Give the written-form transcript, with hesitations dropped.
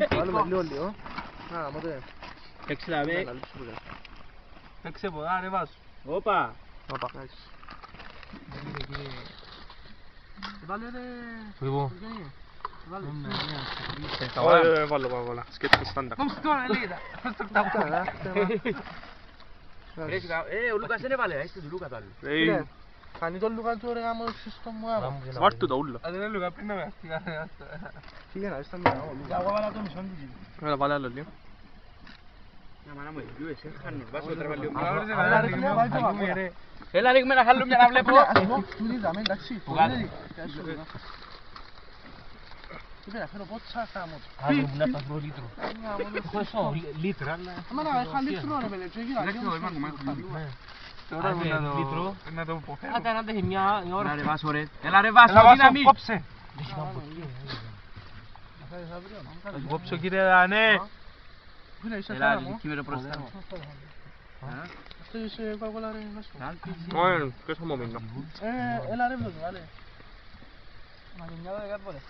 Βάλουμε λίγο. Α, μότε. Παίξε ποδά, ρε βάζω. Όπα. Βάλε ρε. Λοιπόν. Βάλε, βάλε. Σκέτο στάντα. Κόμ τώρα, λέγεται. Ο Λούκας δεν έβαλε, είστε του Λούκα το άλλο. Κάνει τον Λούκα του ρε γάμο στο μου γάμο. Βάρ' το ούλο. Αν δεν είναι Λούκα, πριν να με αστικά. Φύγε να είστε με γάμο Λούκα. Εγώ βάλα το μισό του. Έλα, βάλε άλλο λίγο. Να μάνα μου, εσύ εσύ χάνεις, βάζω τρέβα λίγο. Έλα ρίχνουμε ένα χαλούμια να βλέπω. Του δίδαμε, εντάξει. Είπε να φέρω πότσα χάμω. Άλλο μου να πας βρω λίτρο. Έχω εσώ, λίτρα, αλλά... Άμα να είχα λίτρο ρε παιδί, τσόγγι Λίτρο. να το υποφέρω. Άντε να τέχει μια ώρα. Έλα ρε Βάσο ρε. Έλα ρε Βάσο, δύναμη. Κόψε. Κόψω κύριε Δανέ. Έλα, κείμενο μπροστά. Αυτό είσαι κοκκόλα ρε Βάσο. Όχι, ποιος θα μου μείνω. Έλα ρε βλέπει, βάλε. Μα και μια 12 φορές.